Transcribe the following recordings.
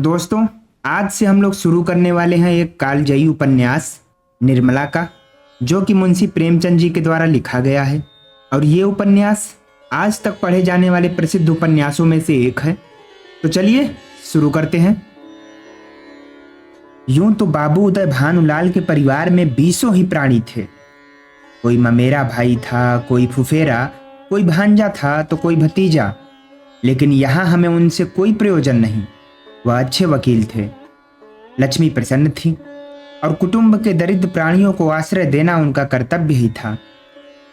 दोस्तों, आज से हम लोग शुरू करने वाले हैं एक कालजयी उपन्यास निर्मला का, जो कि मुंशी प्रेमचंद जी के द्वारा लिखा गया है। और ये उपन्यास आज तक पढ़े जाने वाले प्रसिद्ध उपन्यासों में से एक है। तो चलिए शुरू करते हैं। यूं तो बाबू उदय भानुलाल के परिवार में 20 ही प्राणी थे। कोई ममेरा भाई था, कोई फुफेरा, कोई भांजा था तो कोई भतीजा। लेकिन यहाँ हमें उनसे कोई प्रयोजन नहीं। वह अच्छे वकील थे, लक्ष्मी प्रसन्न थी और कुटुंब के दरिद्र प्राणियों को आश्रय देना उनका कर्तव्य ही था।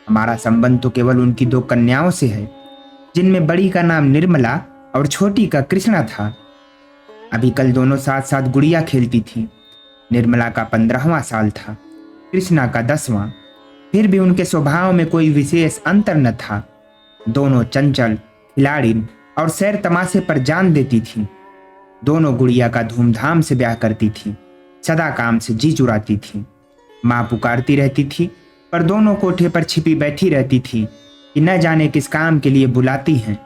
हमारा संबंध तो केवल उनकी 2 कन्याओं से है, जिनमें बड़ी का नाम निर्मला और छोटी का कृष्णा था। अभी कल दोनों साथ साथ गुड़िया खेलती थी। निर्मला का 15वां साल था, कृष्णा का 10वां। फिर भी उनके स्वभाव में कोई विशेष अंतर न था। दोनों चंचल, खिलाड़िन और सैर तमाशे पर जान देती थीं। दोनों गुड़िया का धूमधाम से ब्याह करती थीं, सदा काम से जी चुराती थीं। माँ पुकारती रहती थी, पर दोनों कोठे पर छिपी बैठी रहती थी कि न जाने किस काम के लिए बुलाती हैं।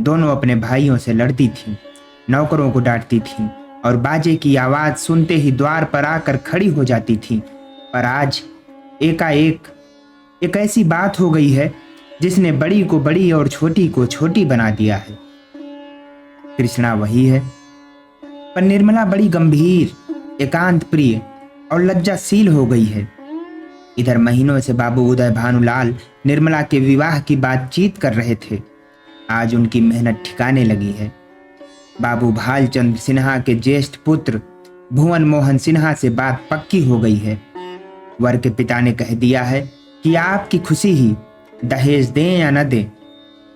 दोनों अपने भाइयों से लड़ती थीं, नौकरों को डांटती थीं और बाजे की आवाज सुनते ही द्वार पर आकर खड़ी हो जाती थीं। पर आज एकाएक एक ऐसी बात हो गई है जिसने बड़ी को बड़ी और छोटी को छोटी बना दिया है। कृष्णा वही है, पर निर्मला बड़ी गंभीर, एकांत प्रिय और लज्जाशील हो गई है। इधर महीनों से बाबू उदय भानुलाल निर्मला के विवाह की बातचीत कर रहे थे। आज उनकी मेहनत ठिकाने लगी है। बाबू भालचंद्र सिन्हा के ज्येष्ठ पुत्र भुवन मोहन सिन्हा से बात पक्की हो गई है। वर के पिता ने कह दिया है कि आपकी खुशी ही, दहेज दें या न दें,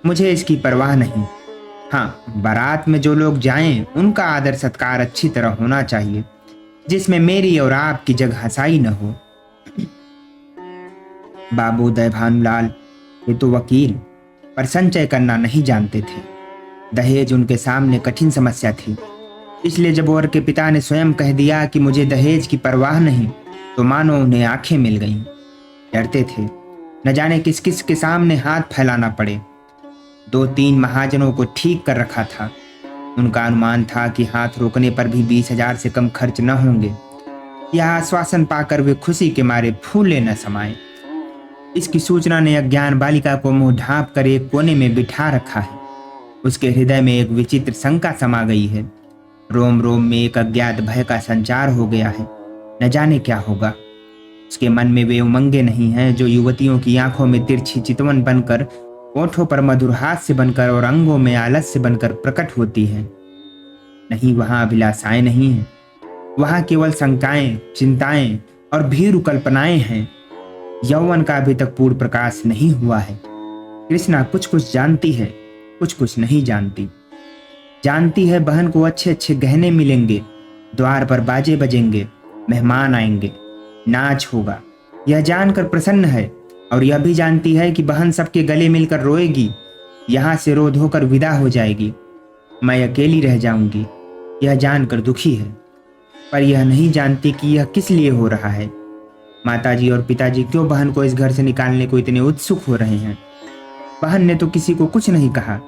मुझे इसकी परवाह नहीं। हाँ, बारात में जो लोग जाएं उनका आदर सत्कार अच्छी तरह होना चाहिए, जिसमें मेरी और आपकी जगह हंसाई न हो। बाबू उदय भानुलाल ये तो वकील, पर संचय करना नहीं जानते थे। दहेज उनके सामने कठिन समस्या थी। इसलिए जब वर के पिता ने स्वयं कह दिया कि मुझे दहेज की परवाह नहीं, तो मानो उन्हें आंखें मिल गईं। डरते थे, न जाने किस किस के सामने हाथ फैलाना पड़े। 2-3 महाजनों को ठीक कर रखा था। उनका अनुमान था कि हाथ रोकने पर भी 20,000 से कम खर्च न होंगे। यह आश्वासन पाकर वे खुशी के मारे फूले न समाये। इसकी सूचना ने अज्ञान बालिका को मुंह ढांप कर एक कोने में बिठा रखा है। उसके हृदय में एक विचित्र शंका समा गई है। रोम रोम में एक अज्ञात भय का संचार हो गया है। न जाने क्या होगा। उसके मन में वे उमंगें नहीं हैं जो युवतियों की आंखों में तिरछी चितवन बनकर, ओठों पर मधुर हास्य बनकर और अंगों में आलस्य बनकर प्रकट होती हैं। नहीं, वहां अभिलाषाएं नहीं हैं। वहां केवल शंकाएं, चिंताएं और भीरु कल्पनाएं हैं। यौवन का अभी तक पूर्ण प्रकाश नहीं हुआ है। कृष्णा कुछ कुछ जानती है, कुछ कुछ नहीं जानती। जानती है बहन को अच्छे अच्छे गहने मिलेंगे, द्वार पर बाजे बजेंगे, मेहमान आएंगे, नाच होगा। यह जानकर प्रसन्न है। और यह भी जानती है कि बहन सबके गले मिलकर रोएगी, यहाँ से रो धोकर विदा हो जाएगी। मैं अकेली रह जाऊंगी, यह जानकर दुखी है। पर यह नहीं जानती कि यह किस लिए हो रहा है। माताजी और पिताजी क्यों बहन को इस घर से निकालने को इतने उत्सुक हो रहे हैं। बहन ने तो किसी को कुछ नहीं कहा,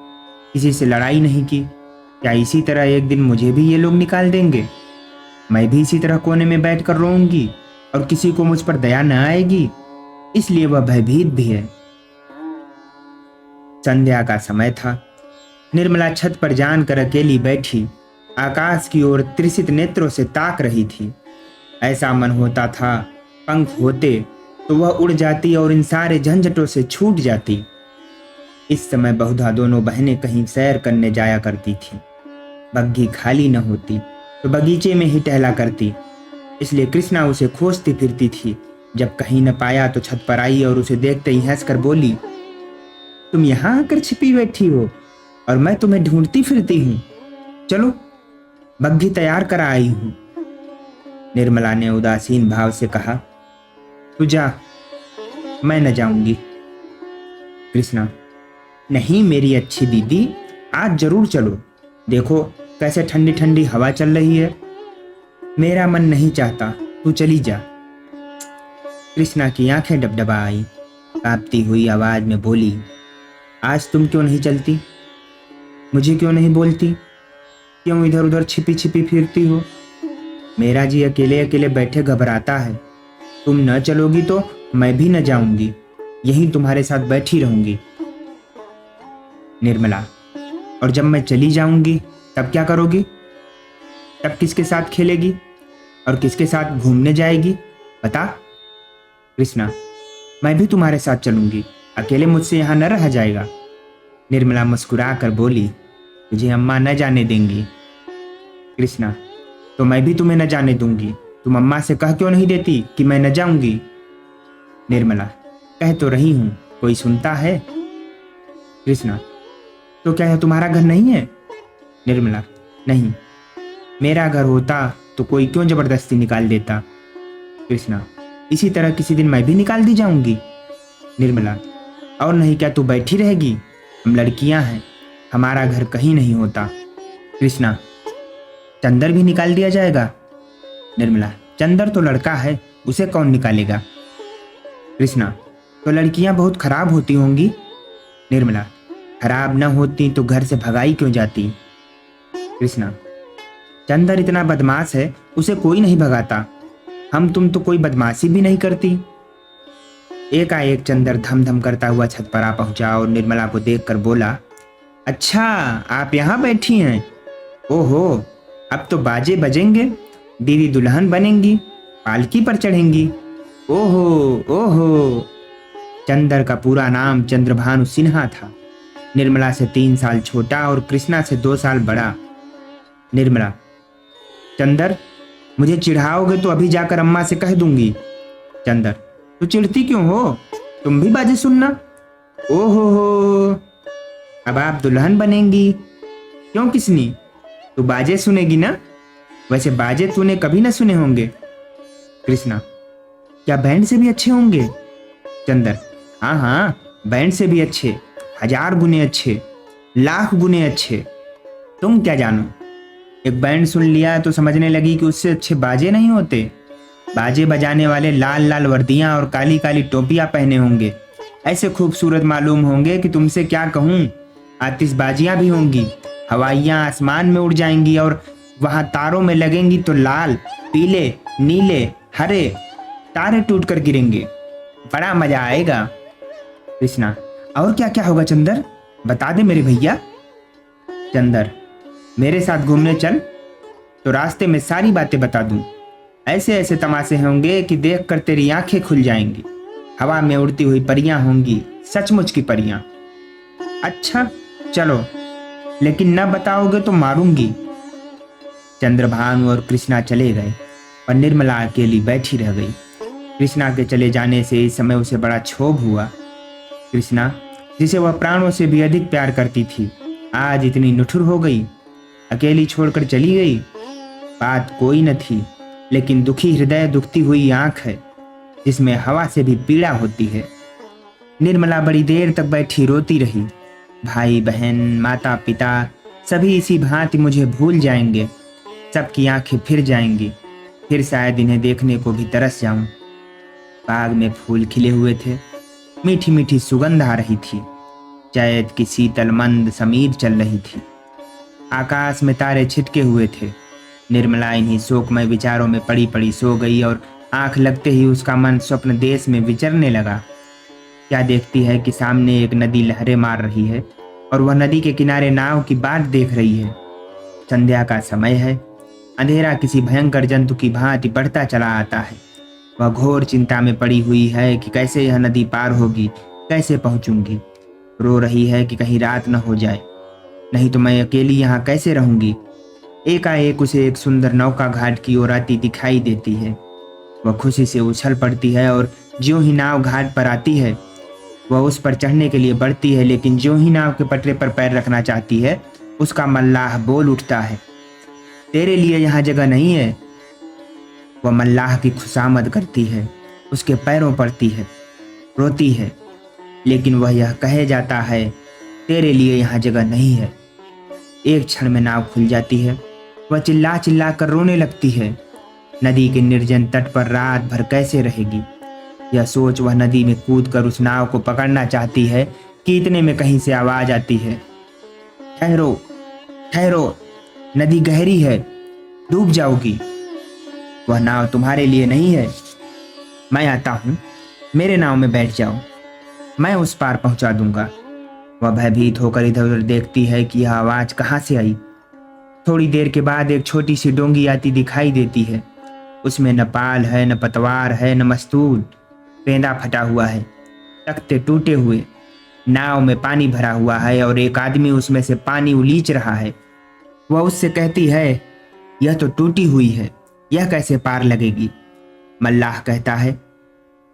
किसी से लड़ाई नहीं की। क्या इसी तरह एक दिन मुझे भी ये लोग निकाल देंगे? मैं भी इसी तरह कोने में बैठकर रोऊंगी और किसी को मुझ पर दया न आएगी। इसलिए वह भयभीत भी है। संध्या का समय था। निर्मला छत पर जानकर अकेली बैठी आकाश की ओर त्रिषित नेत्रों से ताक रही थी। ऐसा मन होता था पंख होते तो वह उड़ जाती और इन सारे झंझटों से छूट जाती। इस समय बहुधा दोनों बहनें कहीं सैर करने जाया करती थीं। बग्घी खाली न होती तो बगीचे में ही टहला करती। इसलिए कृष्णा उसे खोजती फिरती थी। जब कहीं न पाया तो छत पर आई और उसे देखते ही हंसकर बोली, तुम यहाँ आकर छिपी बैठी हो और मैं तुम्हें ढूंढती फिरती हूँ। चलो, बग्घी तैयार कर आई हूँ। निर्मला ने उदासीन भाव से कहा, तू जा, मैं न जाऊंगी। कृष्णा, नहीं मेरी अच्छी दीदी, आज जरूर चलो। देखो कैसे ठंडी ठंडी हवा चल रही है। मेरा मन नहीं चाहता, तू चली जा। कृष्णा की आंखें डबडबा आई, कांपती हुई आवाज में बोली, आज तुम क्यों नहीं चलती? मुझे क्यों नहीं बोलती? क्यों इधर उधर छिपी छिपी फिरती हो? मेरा जी अकेले अकेले बैठे घबराता है। तुम न चलोगी तो मैं भी न जाऊंगी, यहीं तुम्हारे साथ बैठी रहूंगी। निर्मला, और जब मैं चली जाऊंगी तब क्या करोगी? तब किसके साथ खेलेगी और किसके साथ घूमने जाएगी, बता? कृष्णा, मैं भी तुम्हारे साथ चलूंगी, अकेले मुझसे यहाँ न रहा जाएगा। निर्मला मुस्कुरा कर बोली, तुझे अम्मा न जाने देंगी। कृष्णा, तो मैं भी तुम्हें न जाने दूंगी। तुम अम्मा से कह क्यों नहीं देती कि मैं न जाऊंगी? निर्मला, कह तो रही हूं, कोई सुनता है? कृष्णा, तो क्या यह तुम्हारा घर नहीं है? निर्मला, नहीं, मेरा घर होता तो कोई क्यों जबरदस्ती निकाल देता? कृष्णा, इसी तरह किसी दिन मैं भी निकाल दी जाऊंगी। निर्मला, और नहीं क्या तू बैठी रहेगी? हम लड़कियां हैं, हमारा घर कहीं नहीं होता। कृष्णा, चंदर भी निकाल दिया जाएगा? निर्मला, चंदर तो लड़का है, उसे कौन निकालेगा? कृष्णा, तो लड़कियां बहुत खराब होती होंगी? निर्मला, खराब न होती तो घर से भगाई क्यों जाती? कृष्णा, चंदर इतना बदमाश है, उसे कोई नहीं भगाता। हम तुम तो कोई बदमाशी भी नहीं करती। एकाएक चंदर धम धम करता हुआ छत पर आ पहुंचा और निर्मला को देखकर बोला, अच्छा आप यहाँ बैठी हैं? ओहो, अब तो बाजे बजेंगे, दीदी दुल्हन बनेंगी, पालकी पर चढ़ेंगी। ओहो ओहो। चंदर का पूरा नाम चंद्रभानु सिन्हा था। निर्मला से 3 साल छोटा और कृष्णा से 2 साल बड़ा। निर्मला, चंदर, मुझे चिढ़ाओगे तो अभी जाकर अम्मा से कह दूंगी। चंदर, तू चिढ़ती क्यों हो? तुम भी बाजे सुनना। ओहो, अब आप दुल्हन बनेंगी। क्यों किसनी? तू बाजे सुनेगी ना? वैसे बाजे तूने कभी ना सुने होंगे। कृष्णा, क्या बैंड से भी अच्छे होंगे? चंदर, हाँ हाँ, बैंड से भी अच्छे, 1000 गुने अच्छे, लाख गुने अच्छे। तुम क्या जानो, एक बैंड सुन लिया तो समझने लगी कि उससे अच्छे बाजे नहीं होते। बाजे बजाने वाले लाल लाल वर्दियां और काली काली टोपियां पहने होंगे, ऐसे खूबसूरत मालूम होंगे कि तुमसे क्या कहूं। आतिशबाजियां भी होंगी, हवाइयां आसमान में उड़ जाएंगी और वहां तारों में लगेंगी तो लाल, पीले, नीले, हरे तारे टूट कर गिरेंगे। बड़ा मजा आएगा। कृष्णा, और क्या क्या होगा चंदर, बता दे मेरे भैया। चंदर, मेरे साथ घूमने चल तो रास्ते में सारी बातें बता दूं। ऐसे ऐसे तमाशे होंगे कि देखकर तेरी आंखें खुल जाएंगी। हवा में उड़ती हुई परियां होंगी, सचमुच की परियां। अच्छा चलो, लेकिन न बताओगे तो मारूंगी। चंद्रभानु और कृष्णा चले गए और निर्मला अकेली बैठी रह गई। कृष्णा के चले जाने से इस समय उसे बड़ा क्षोभ हुआ। कृष्णा, जिसे वह प्राणों से भी अधिक प्यार करती थी, आज इतनी निठुर हो गई, अकेली छोड़कर चली गई। बात कोई न थी, लेकिन दुखी हृदय, दुखती हुई आंख है, जिसमें हवा से भी पीड़ा होती है। निर्मला बड़ी देर तक बैठी रोती रही। भाई बहन, माता पिता सभी इसी भांति मुझे भूल जाएंगे, सबकी आंखें फिर जाएंगी, फिर शायद इन्हें देखने को भी तरस जाऊं। बाग में फूल खिले हुए थे, मीठी मीठी सुगंध आ रही थी, चैत की शीतल मंद समीर चल रही थी, आकाश में तारे छिटके हुए थे। निर्मला इन्हीं शोकमय विचारों में पड़ी पड़ी सो गई और आंख लगते ही उसका मन स्वप्न देश में विचरने लगा। क्या देखती है कि सामने एक नदी लहरें मार रही है और वह नदी के किनारे नाव की बाट देख रही है। संध्या का समय है, अंधेरा किसी भयंकर जंतु की भांति बढ़ता चला आता है। वह घोर चिंता में पड़ी हुई है कि कैसे यह नदी पार होगी, कैसे पहुंचूंगी। रो रही है कि कहीं रात न हो जाए, नहीं तो मैं अकेली यहाँ कैसे रहूंगी। एकाएक उसे एक सुंदर नौका घाट की ओर आती दिखाई देती है। वह खुशी से उछल पड़ती है और ज्यों ही नाव घाट पर आती है, वह उस पर चढ़ने के लिए बढ़ती है, लेकिन ज्यों ही नाव के पटरे पर पैर रखना चाहती है, उसका मल्लाह बोल उठता है, तेरे लिए यहाँ जगह नहीं है। वह मल्लाह की खुशामद करती है, उसके पैरों पड़ती है, रोती है, लेकिन वह यह कहे जाता है, तेरे लिए यहाँ जगह नहीं है। एक क्षण में नाव खुल जाती है। वह चिल्ला चिल्ला कर रोने लगती है। नदी के निर्जन तट पर रात भर कैसे रहेगी, यह सोच वह नदी में कूदकर उस नाव को पकड़ना चाहती है कि इतने में कहीं से आवाज आती है, ठहरो ठहरो, नदी गहरी है, डूब जाओगी। वह नाव तुम्हारे लिए नहीं है। मैं आता हूँ, मेरे नाव में बैठ जाओ, मैं उस पार पहुंचा दूंगा। वह भयभीत होकर इधर उधर देखती है कि यह आवाज कहाँ से आई। थोड़ी देर के बाद एक छोटी सी डोंगी आती दिखाई देती है। उसमें न पाल है, न पतवार है, न मस्तूल, पेंदा फटा हुआ है, तख्ते टूटे हुए। नाव में पानी भरा हुआ है और एक आदमी उसमें से पानी उलीच रहा है। वह उससे कहती है, यह तो टूटी हुई है, यह कैसे पार लगेगी। मल्लाह कहता है,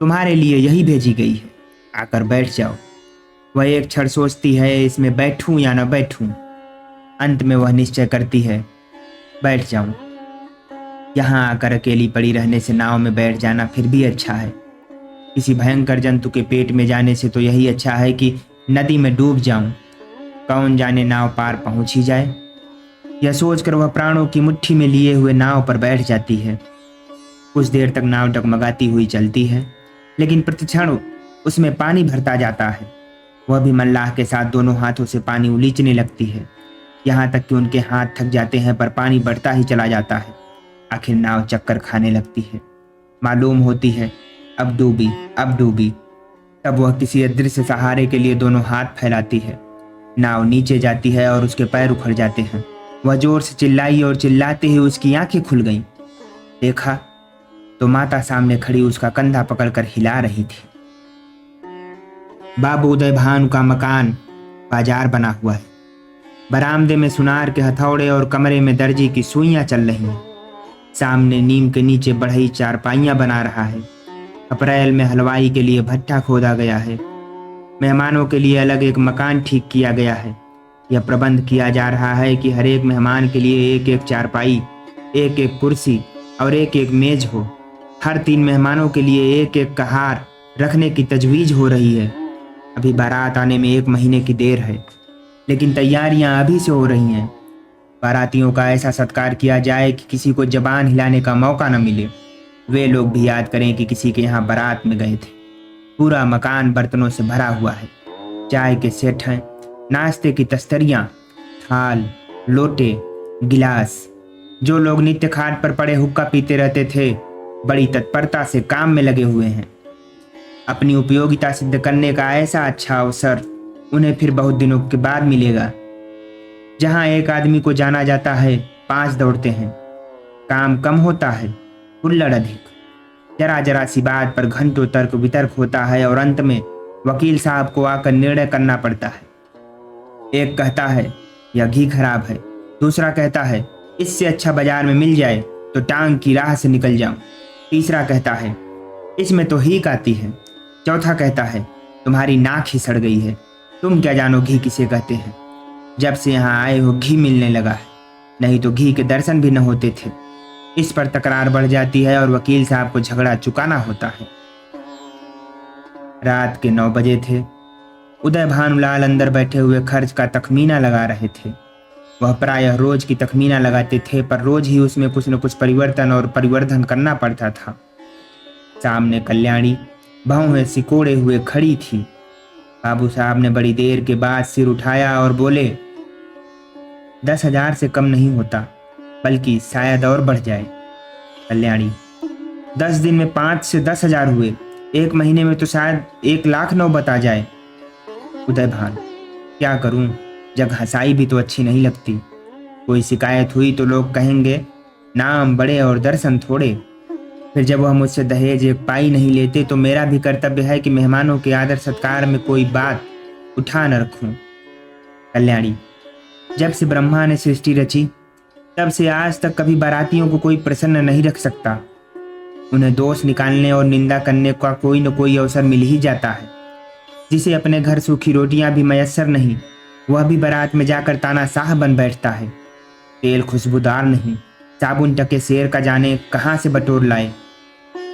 तुम्हारे लिए यही भेजी गई है, आकर बैठ जाओ। वह एक क्षण सोचती है, इसमें बैठूं या न बैठूं। अंत में वह निश्चय करती है, बैठ जाऊं। यहाँ आकर अकेली पड़ी रहने से नाव में बैठ जाना फिर भी अच्छा है। किसी भयंकर जंतु के पेट में जाने से तो यही अच्छा है कि नदी में डूब जाऊं। कौन जाने नाव पार पहुंच ही जाए। यह सोचकर वह प्राणों की मुट्ठी में लिए हुए नाव पर बैठ जाती है। कुछ देर तक नाव डगमगाती हुई चलती है, लेकिन प्रतिक्षण उसमें पानी भरता जाता है। वह भी मल्लाह के साथ दोनों हाथों से पानी उलीचने लगती है, यहाँ तक कि उनके हाथ थक जाते हैं, पर पानी बढ़ता ही चला जाता है। आखिर नाव चक्कर खाने लगती है। मालूम होती है अब डूबी, अब डूबी। तब वह किसी अदृश्य सहारे के लिए दोनों हाथ फैलाती है। नाव नीचे जाती है और उसके पैर उखड़ जाते हैं। वह जोर से चिल्लाई और चिल्लाते ही उसकी आंखें खुल गईं। देखा तो माता सामने खड़ी उसका कंधा पकड़कर हिला रही थी। बाबू उदय भानु का मकान बाजार बना हुआ है। बरामदे में सुनार के हथौड़े और कमरे में दर्जी की सुइयां चल रही हैं। सामने नीम के नीचे बढ़ई चारपाइयां बना रहा है। अप्रैल में हलवाई के लिए भट्ठा खोदा गया है। मेहमानों के लिए अलग एक मकान ठीक किया गया है। यह प्रबंध किया जा रहा है कि हर एक मेहमान के लिए एक एक चारपाई, एक एक कुर्सी और एक एक मेज हो। हर 3 मेहमानों के लिए एक एक कहार रखने की तजवीज हो रही है। अभी बारात आने में 1 महीने की देर है, लेकिन तैयारियां अभी से हो रही हैं। बारातियों का ऐसा सत्कार किया जाए कि किसी को जबान हिलाने का मौका न मिले। वे लोग भी याद करें कि किसी के यहाँ बारात में गए थे। पूरा मकान बर्तनों से भरा हुआ है। चाय के सेट हैं, नाश्ते की तस्तरियां, थाल, लोटे, गिलास। जो लोग नित्य खाट पर पड़े हुक्का पीते रहते थे, बड़ी तत्परता से काम में लगे हुए हैं। अपनी उपयोगिता सिद्ध करने का ऐसा अच्छा अवसर उन्हें फिर बहुत दिनों के बाद मिलेगा। जहां एक आदमी को जाना जाता है, 5 दौड़ते हैं। काम कम होता है, हुल्लड़ अधिक। जरा जरा सी बात पर घंटों तर्क वितर्क होता है और अंत में वकील साहब को आकर निर्णय करना पड़ता है। एक कहता है यह घी खराब है, दूसरा कहता है इससे अच्छा बाजार में मिल जाए तो टांग की राह से निकल जाऊं, तीसरा कहता है इसमें तो हीक आती है, चौथा कहता है तुम्हारी नाक ही सड़ गई है, तुम क्या जानो घी किसे कहते हैं। जब से यहाँ आए हो घी मिलने लगा है, नहीं तो घी के दर्शन भी न होते थे। इस पर तकरार बढ़ जाती है और वकील साहब को झगड़ा चुकाना होता है। रात के 9 बजे थे। उदय भानुलाल अंदर बैठे हुए खर्च का तखमीना लगा रहे थे। वह प्रायः रोज की तखमीना लगाते थे, पर रोज ही उसमें कुछ न कुछ परिवर्तन और परिवर्धन करना पड़ता था। सामने कल्याणी भौं सिकोड़े हुए खड़ी थी। बाबू साहब ने बड़ी देर के बाद सिर उठाया और बोले, 10,000 से कम नहीं होता, बल्कि शायद और बढ़ जाए। कल्याणी, 10 दिन में 5 से 10,000 हुए, 1 महीने में तो शायद 1,09,000 बता जाए। उदय भान, क्या करूं, जग हंसाई भी तो अच्छी नहीं लगती। कोई शिकायत हुई तो लोग कहेंगे नाम बड़े और दर्शन थोड़े। फिर जब वह मुझसे दहेज 1 पाई नहीं लेते तो मेरा भी कर्तव्य है कि मेहमानों के आदर सत्कार में कोई बात उठा न रखूं। कल्याणी, जब से ब्रह्मा ने सृष्टि रची तब से आज तक कभी बारातियों को कोई प्रसन्न नहीं रख सकता। उन्हें दोष निकालने और निंदा करने का कोई न कोई अवसर मिल ही जाता है। जिसे अपने घर सूखी रोटियां भी मयस्सर नहीं, वह भी बारात में जाकर तानाशाह बन बैठता है। तेल खुशबूदार नहीं, साबुन टके शेर का जाने कहाँ से बटोर लाए।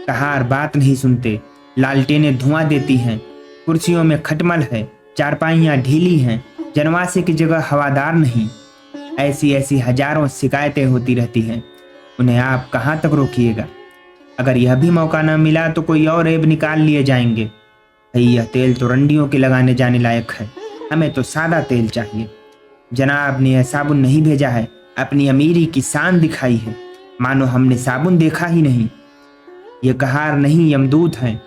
कहार बात नहीं सुनते, लालटेनें धुआं देती हैं, कुर्सियों में खटमल है, चारपाइयाँ ढीली हैं, जनवासे की जगह हवादार नहीं। ऐसी ऐसी हजारों शिकायतें होती रहती हैं। उन्हें आप कहाँ तक रोकिएगा। अगर यह भी मौका न मिला तो कोई और ऐब निकाल लिए जाएंगे। भाई, यह तेल तो रंडियों के लगाने जाने लायक है, हमें तो सादा तेल चाहिए। जनाब ने यह साबुन नहीं भेजा है, अपनी अमीरी की शान दिखाई है, मानो हमने साबुन देखा ही नहीं। ये कहार नहीं यमदूत हैं,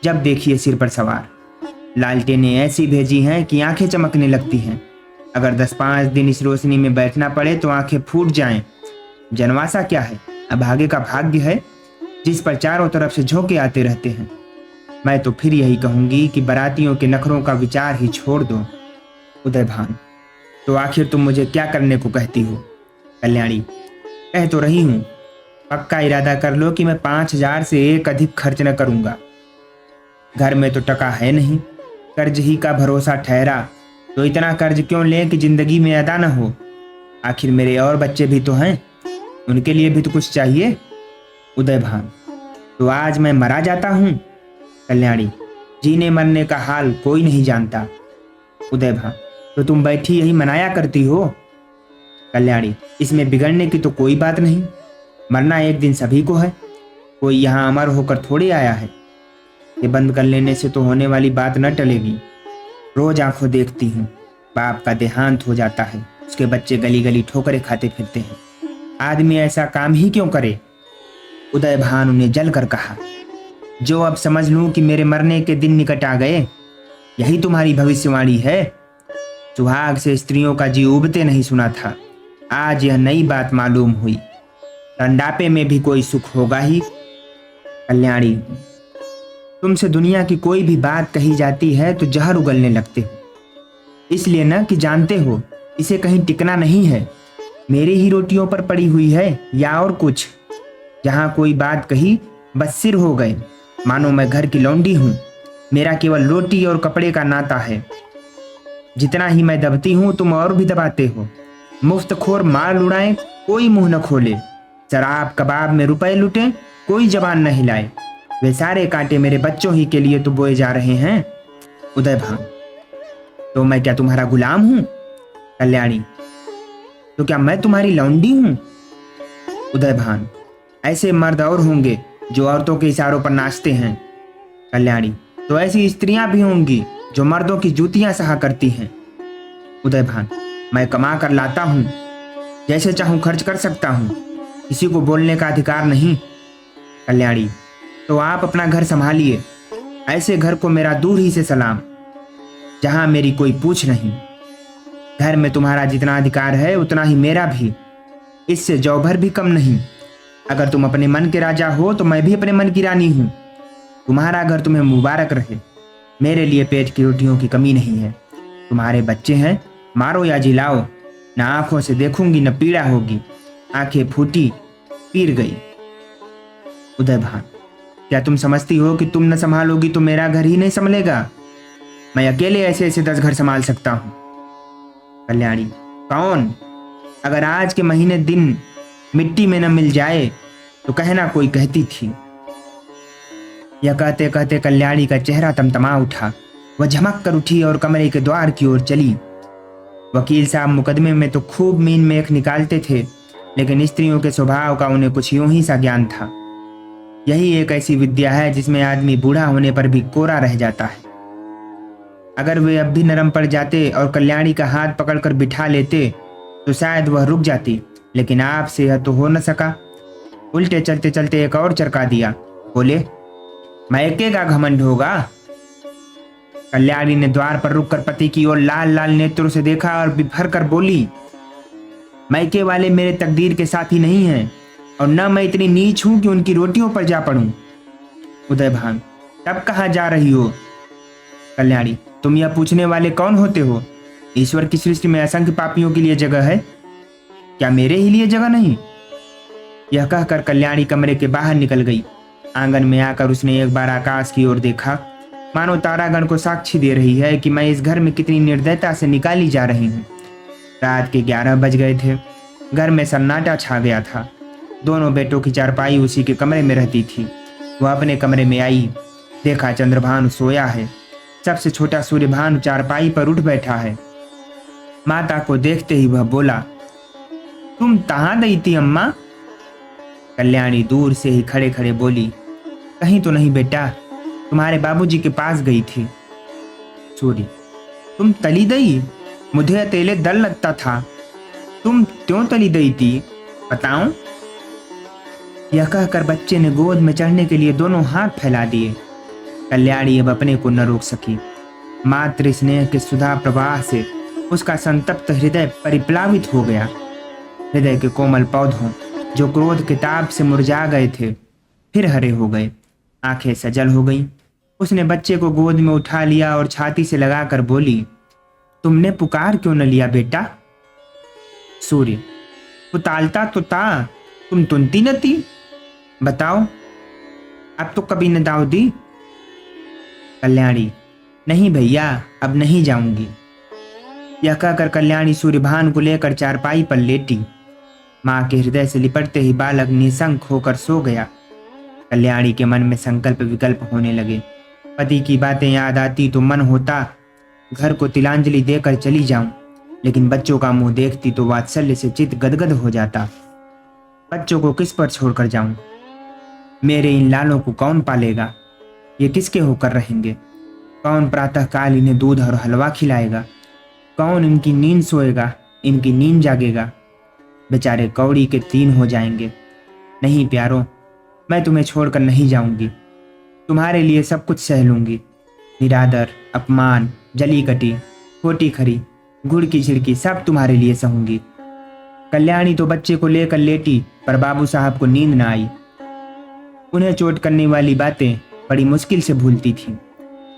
जब देखिए सिर पर सवार। लालटेनें ऐसी भेजी हैं कि आंखें चमकने लगती हैं। अगर 10-5 दिन इस रोशनी में बैठना पड़े तो आंखें फूट जाएं। जनवासा क्या है, अभागे का भाग्य है जिस पर चारों तरफ से झोंके आते रहते हैं। मैं तो फिर यही कहूंगी कि बारातियों के नखरों का विचार ही छोड़ दो। उदयभान, तो आखिर तुम मुझे क्या करने को कहती हो? कल्याणी, कह तो रही हूं, पक्का इरादा कर लो कि मैं 5,000 से एक अधिक खर्च न करूंगा। घर में तो टका है नहीं, कर्ज ही का भरोसा ठहरा, तो इतना कर्ज क्यों लें कि जिंदगी में अदा न हो। आखिर मेरे और बच्चे भी तो हैं, उनके लिए भी तो कुछ चाहिए। उदयभान, तो आज मैं मरा जाता हूं। कल्याणी, जीने मरने का हाल कोई नहीं जानता। उदयभान, तो तुम बैठी यही मनाया करती हो। कल्याणी, इसमें बिगड़ने की तो कोई बात नहीं, मरना एक दिन सभी को है, कोई यहाँ अमर होकर थोड़ी आया है। ये बंद कर लेने से तो होने वाली बात न टलेगी। रोज आंखों देखती हूँ, बाप का देहांत हो जाता है, उसके बच्चे गली गली ठोकरे खाते फिरते हैं। आदमी ऐसा काम ही क्यों करे? उदयभान ने जलकर कहा, जो अब समझ लूं कि मेरे मरने के दिन निकट आ गए, यही तुम्हारी भविष्यवाणी है। सुहाग से स्त्रियों का जी उबते नहीं सुना था, आज यह नई बात मालूम हुई। रंडापे में भी कोई सुख होगा ही। कल्याणी, तुमसे दुनिया की कोई भी बात कही जाती है तो जहर उगलने लगते हो, इसलिए न कि जानते हो इसे कहीं टिकना नहीं है। मेरी ही रोटियों पर पड़ी हुई है या और कुछ। जहां कोई बात कही बस सिर हो गए, मानो मैं घर की लौंडी हूं। मेरा केवल रोटी और कपड़े का नाता है। जितना ही मैं दबती हूं तुम और भी दबाते हो। मुफ्तखोर माल उड़ाए कोई मुंह न खोले, शराब कबाब में रुपए लुटे कोई जबान न हिलाए। वे सारे कांटे मेरे बच्चों ही के लिए तो बोए जा रहे हैं। उदयभान, तो मैं क्या तुम्हारा गुलाम हूं? कल्याणी, तो क्या मैं तुम्हारी लौंडी हूं? उदयभान, ऐसे मर्द और होंगे जो औरतों के इशारों पर नाचते हैं। कल्याणी, तो ऐसी स्त्रियां भी होंगी जो मर्दों की जूतियां सहा करती हैं। उदयभान, मैं कमा कर लाता हूं, जैसे चाहूं खर्च कर सकता हूं, किसी को बोलने का अधिकार नहीं। कल्याणी, तो आप अपना घर संभालिए, ऐसे घर को मेरा दूर ही से सलाम, जहां मेरी कोई पूछ नहीं। घर में तुम्हारा जितना अधिकार है उतना ही मेरा भी, इससे जौ भर भी कम नहीं। अगर तुम अपने मन के राजा हो तो मैं भी अपने मन की रानी हूं। तुम्हारा घर तुम्हें मुबारक रहे। मेरे लिए पेट की रोटियों की कमी नहीं है। तुम्हारे बच्चे हैं, मारो या जिलाओ, न आंखों से देखूंगी न पीड़ा होगी। आंखें फूटी, पीर गई। उदयभान, क्या तुम समझती हो कि तुम न संभालोगी तो मेरा घर ही नहीं संभलेगा? मैं अकेले ऐसे ऐसे 10 घर संभाल सकता हूं। कल्याणी, कौन? अगर आज के महीने दिन मिट्टी में न मिल जाए तो कहना कोई कहती थी। यह कहते कहते कल्याणी का चेहरा तमतमा उठा। वह झमक कर उठी और कमरे के द्वार की ओर चली। वकील साहब मुकदमे में तो खूब मीन मेख निकालते थे, लेकिन स्त्रियों के स्वभाव का उन्हें कुछ यूं ही सा ज्ञान था। यही एक ऐसी विद्या है जिसमें आदमी बूढ़ा होने पर भी कोरा रह जाता है। अगर वे अब भी नरम पड़ जाते और कल्याणी का हाथ पकड़कर बिठा लेते तो शायद वह रुक जाती, लेकिन आपसे यह तो हो न सका। उल्टे चलते चलते एक और चरका दिया। बोले, मैके का घमंड होगा। कल्याणी ने द्वार पर रुककर पति की ओर लाल लाल नेत्रों से देखा और बिफर कर बोली, मैके वाले मेरे तकदीर के साथी नहीं हैं, और न मैं इतनी नीच हूं कि उनकी रोटियों पर जा पड़ूं। उदयभान, तब कहाँ जा रही हो? कल्याणी, तुम यह पूछने वाले कौन होते हो? ईश्वर की सृष्टि में असंख्य पापियों के लिए जगह है, क्या मेरे ही लिए जगह नहीं? यह कहकर कल्याणी कमरे के बाहर निकल गई। आंगन में आकर उसने एक बार आकाश की ओर देखा, मानो तारागण को साक्षी दे रही है कि मैं इस घर में कितनी निर्दयता से निकाली जा रही हूँ। रात के 11 बज गए थे। घर में सन्नाटा छा गया था। दोनों बेटों की चारपाई उसी के कमरे में रहती थी। वह अपने कमरे में आई, देखा चंद्रभानु सोया है। सबसे छोटा सूर्यभानु चारपाई पर उठ बैठा है। माता को देखते ही वह बोला, तुम कहाँ गई थी अम्मा? कल्याणी दूर से ही खड़े खड़े बोली, कहीं तो नहीं बेटा, तुम्हारे बाबूजी के पास गई थी। सूर्य, तुम तली गई? मुझे अकेले डर लगता था। तुम क्यों तली गई थी, बताऊं? यह कहकर बच्चे ने गोद में चढ़ने के लिए दोनों हाथ फैला दिए। कल्याणी अब अपने को न रोक सकी। मातृ स्नेह के सुधा प्रवाह से उसका संतप्त हृदय परिप्लावित हो गया। हृदय के कोमल पौधों जो क्रोध के ताप से मुरझा गए थे फिर हरे हो गए, आंखें सजल हो गईं। उसने बच्चे को गोद में उठा लिया और छाती से लगाकर बोली, तुमने पुकार क्यों न लिया बेटा? सूर्य, पुतालता तो था, तुम तुनती न थी, बताओ अब तो कभी न दाव दी। कल्याणी, नहीं भैया, अब नहीं जाऊंगी। यह कहकर कल्याणी सूर्यभान को लेकर चारपाई पर लेटी। मां के हृदय से लिपटते ही बालक निशंक होकर सो गया। कल्याणी के मन में संकल्प विकल्प होने लगे। पति की बातें याद आती तो मन होता घर को तिलांजलि देकर चली जाऊं, लेकिन बच्चों का मुंह देखती तो वात्सल्य से चित्त गदगद हो जाता। बच्चों को किस पर छोड़कर जाऊं? मेरे इन लालों को कौन पालेगा? ये किसके होकर रहेंगे? कौन प्रातःकाल इन्हें दूध और हलवा खिलाएगा? कौन इनकी नींद सोएगा, इनकी नींद जागेगा? बेचारे कौड़ी के 3 हो जाएंगे। नहीं प्यारो, मैं तुम्हें छोड़कर नहीं जाऊंगी। तुम्हारे लिए सब कुछ सह लूंगी। निरादर, अपमान, जली कटी, खोटी खरी, गुड़ की छिड़की, सब तुम्हारे लिए सहूंगी। कल्याणी तो बच्चे को लेकर लेटी, पर बाबू साहब को नींद न आई। उन्हें चोट करने वाली बातें बड़ी मुश्किल से भूलती थीं।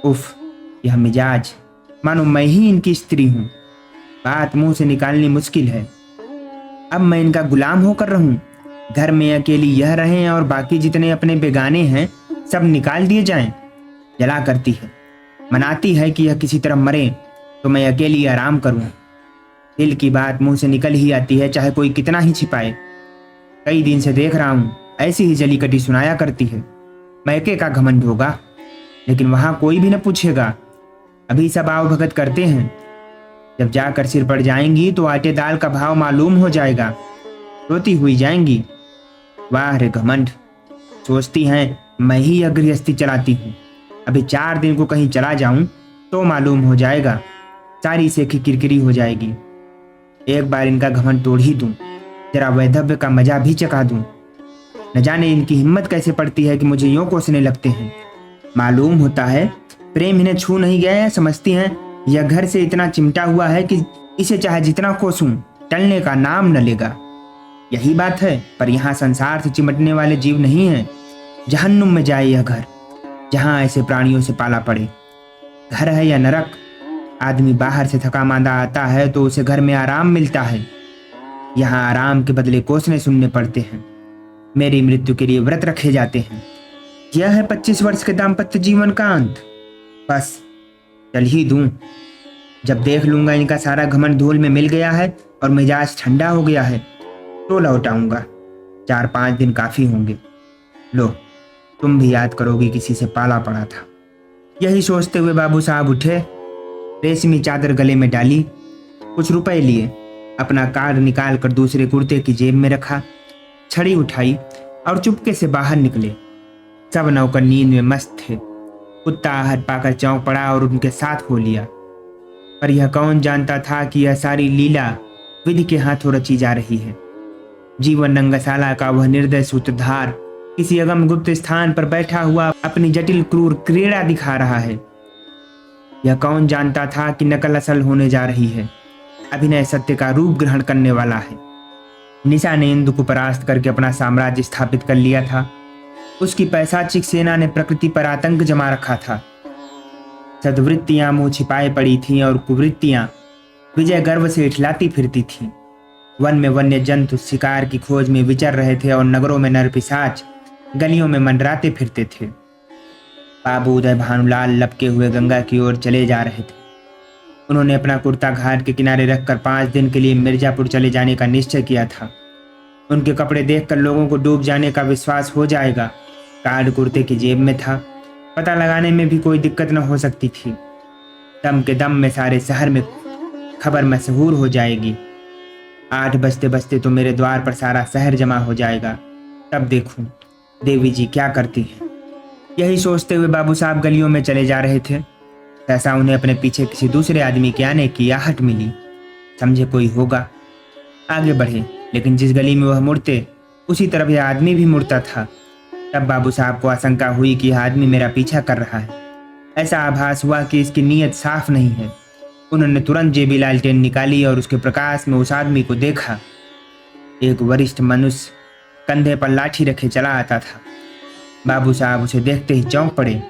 उफ, यह मिजाज, मानो मैं ही इनकी स्त्री हूं। बात मुंह से निकालनी मुश्किल है। अब मैं इनका गुलाम होकर रहूं? घर में अकेली यह रहें और बाकी जितने अपने बेगाने हैं सब निकाल दिए जाएं? जला करती है, मनाती है कि यह किसी तरह मरे तो मैं अकेली आराम करूं। दिल की बात मुंह से निकल ही आती है, चाहे कोई कितना ही छिपाए। कई दिन से देख रहा हूं, ऐसी ही जली कटी सुनाया करती है। मैके का घमंड होगा, लेकिन वहां कोई भी न पूछेगा। अभी सब आओ भगत करते हैं, जब जाकर सिर पड़ जाएंगी तो आटे दाल का भाव मालूम हो जाएगा। रोती हुई जाएंगी। वाह रे घमंड, सोचती हैं मैं ही यह गृहस्थी चलाती हूँ। अभी 4 दिन को कहीं चला जाऊं तो मालूम हो जाएगा, सारी सेखी किरकिरी हो जाएगी। एक बार इनका घमंड तोड़ ही दूं, जरा वैधव्य का मजा भी चखा दूं। न जाने इनकी हिम्मत कैसे पड़ती है कि मुझे यूं कोसने लगते हैं। मालूम होता है प्रेम इन्हें छू नहीं गया है। समझती हैं यह घर से इतना चिमटा हुआ है कि इसे चाहे जितना कोसूं टलने का नाम न लेगा। यही बात है, पर यहाँ संसार से चिमटने वाले जीव नहीं हैं। जहन्नुम में जाए यह घर, जहाँ ऐसे प्राणियों से पाला पड़े। घर है या नरक? आदमी बाहर से थका मांदा आता है तो उसे घर में आराम मिलता है। यहाँ आराम के बदले कोसने सुनने पड़ते हैं। मेरी मृत्यु के लिए व्रत रखे जाते हैं। यह है 25 वर्ष के दाम्पत्य जीवन का अंत। बस चल ही दूं। जब देख लूंगा इनका सारा घमंड धूल में मिल गया है और मिजाज ठंडा हो गया है तो लौट आऊंगा। 4-5 दिन काफी होंगे। लो, तुम भी याद करोगी किसी से पाला पड़ा था। यही सोचते हुए बाबू साहब उठे, रेशमी चादर गले में डाली, कुछ रुपए लिए, अपना कार्ड निकाल कर दूसरे कुर्ते की जेब में रखा, छड़ी उठाई और चुपके से बाहर निकले। सब नौकर नींद में मस्त थे। कुत्ता आहट पाकर चौंक पड़ा और उनके साथ हो लिया। पर यह कौन जानता था कि यह सारी लीला विधि के हाथों रची जा रही है। जीवन रंगशाला का वह निर्दय सूत्रधार किसी अगम गुप्त स्थान पर बैठा हुआ अपनी जटिल क्रूर क्रीड़ा दिखा रहा है। यह कौन जानता था कि नकल असल होने जा रही है, अभिनय सत्य का रूप ग्रहण करने वाला है। निशा ने इंदु को परास्त करके अपना साम्राज्य स्थापित कर लिया था। उसकी पैशाचिक सेना ने प्रकृति पर आतंक जमा रखा था। सद्वृत्तियां मुंह छिपाए पड़ी थीं और कुवृत्तियां विजय गर्व से इठलाती फिरती थीं। वन में वन्य जंतु शिकार की खोज में विचर रहे थे और नगरों में नर पिशाच गलियों में मंडराते फिरते थे। बाबू उदय भानुलाल लपके हुए गंगा की ओर चले जा रहे थे। उन्होंने अपना कुर्ता घाट के किनारे रखकर 5 दिन के लिए मिर्जापुर चले जाने का निश्चय किया था। उनके कपड़े देखकर लोगों को डूब जाने का विश्वास हो जाएगा। कार्ड कुर्ते की जेब में था, पता लगाने में भी कोई दिक्कत न हो सकती थी। दम के दम में सारे शहर में खबर मशहूर हो जाएगी। 8 बजते बजते तो मेरे द्वार पर सारा शहर जमा हो जाएगा। तब देखूं देवी जी क्या करती हैं। यही सोचते हुए बाबू साहब गलियों में चले जा रहे थे। ऐसा उन्हें अपने पीछे किसी दूसरे आदमी के आने की आहट मिली। समझे कोई होगा। आगे बढ़े, लेकिन जिस गली में वह मुड़ते उसी तरफ यह आदमी भी मुड़ता था। तब बाबू साहब को आशंका हुई कि यह आदमी मेरा पीछा कर रहा है। ऐसा आभास हुआ कि इसकी नीयत साफ नहीं है। उन्होंने तुरंत जेबी लालटेन निकाली और उसके प्रकाश में उस आदमी को देखा। एक वरिष्ठ मनुष्य कंधे पर लाठी रखे चला आता था। बाबू साहब उसे देखते ही चौंक पड़े।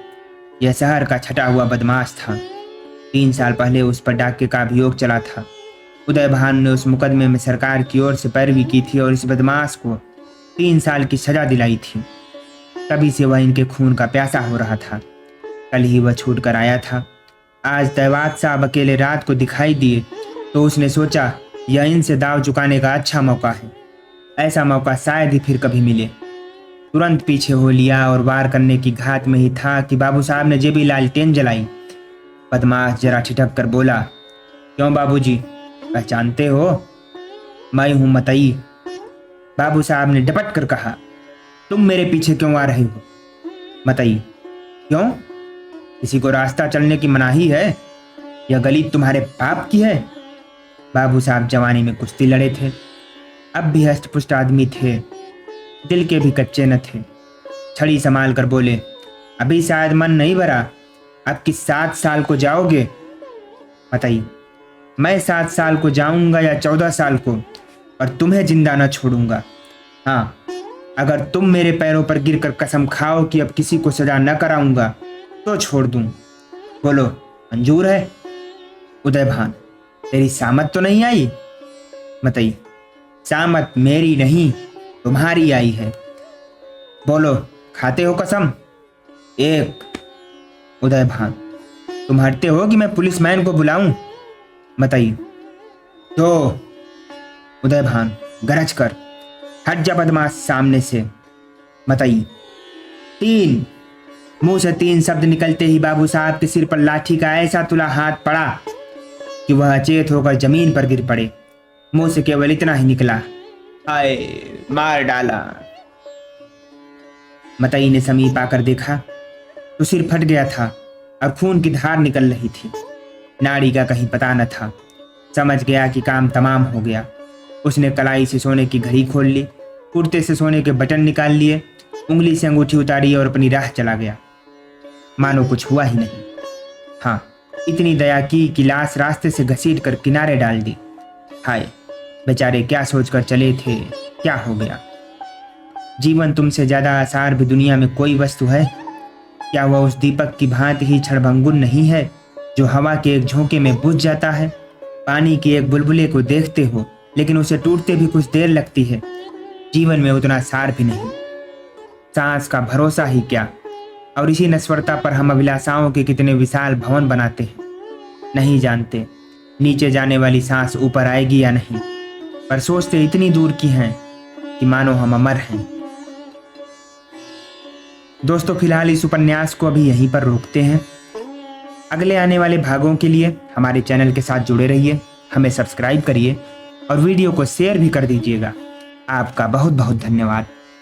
यह शहर का छटा हुआ बदमाश था। 3 साल पहले उस पर डाके का अभियोग चला था। उदय भानु ने उस मुकदमे में सरकार की ओर से पैरवी की थी और इस बदमाश को 3 साल की सजा दिलाई थी। तभी से वह इनके खून का प्यासा हो रहा था। कल ही वह छूट कर आया था। आज दैवात साहब अकेले रात को दिखाई दिए तो उसने सोचा यह इनसे दाव चुकाने का अच्छा मौका है। ऐसा मौका शायद ही फिर कभी मिले। तुरंत पीछे हो लिया और वार करने की घात में ही था कि बाबू साहब ने जेबी लालटेन जलाई। बदमाश जरा ठिठक कर बोला, क्यों बाबूजी, पहचानते हो? मैं हूं मतई। बाबू साहब ने डपट कर कहा, तुम मेरे पीछे क्यों आ रहे हो? मतई, क्यों? किसी को रास्ता चलने की मनाही है? यह गली तुम्हारे बाप की है? बाबू साहब जवानी में कुश्ती लड़े थे। अब भी हष्टपुष्ट आदमी थे, दिल के भी कच्चे न थे। छड़ी संभाल कर बोले, अभी शायद मन नहीं भरा, अब किस 7 साल को जाओगे? बताइए, मैं 7 साल को जाऊंगा या 14 साल को, पर तुम्हें जिंदा न छोड़ूंगा। हाँ, अगर तुम मेरे पैरों पर गिरकर कसम खाओ कि अब किसी को सजा न कराऊंगा तो छोड़ दूं। बोलो, मंजूर है? उदय भान, तेरी सामत तो नहीं आई? मतई, सामत मेरी नहीं तुम्हारी आई है। बोलो, खाते हो कसम? 1। उदय भान, तुम हटते हो कि मैं पुलिसमैन को बुलाऊं? मतई, 2। उदय भान गरज कर, हट जा बदमाश सामने से। मतई, 3। मुंह से 3 शब्द निकलते ही बाबू साहब के सिर पर लाठी का ऐसा तुला हाथ पड़ा कि वह अचेत होकर जमीन पर गिर पड़े। मुंह से केवल इतना ही निकला, हाय, मार डाला। मतई ने समीप आकर देखा तो सिर फट गया था और खून की धार निकल रही थी। नाड़ी का कहीं पता न था। समझ गया कि काम तमाम हो गया। उसने कलाई से सोने की घड़ी खोल ली, कुर्ते से सोने के बटन निकाल लिए, उंगली से अंगूठी उतारी और अपनी राह चला गया, मानो कुछ हुआ ही नहीं। हाँ, इतनी दया की कि लाश रास्ते से घसीट कर किनारे डाल दी। हाय, बेचारे क्या सोचकर चले थे, क्या हो गया? जीवन तुमसे ज्यादा आसार भी दुनिया में कोई वस्तु है? क्या वह उस दीपक की भांति ही क्षणभंगुर नहीं है जो हवा के एक झोंके में बुझ जाता है? पानी के एक बुलबुले को देखते हो लेकिन उसे टूटते भी कुछ देर लगती है। जीवन में उतना सार भी नहीं, सांस का भरोसा ही क्या। और इसी नश्वरता पर हम अभिलाषाओं के कितने विशाल भवन बनाते हैं। नहीं जानते नीचे जाने वाली सांस ऊपर आएगी या नहीं, पर सोचते इतनी दूर की हैं कि मानो हम अमर हैं। दोस्तों, फिलहाल इस उपन्यास को अभी यहीं पर रोकते हैं। अगले आने वाले भागों के लिए हमारे चैनल के साथ जुड़े रहिए, हमें सब्सक्राइब करिए और वीडियो को शेयर भी कर दीजिएगा। आपका बहुत बहुत धन्यवाद।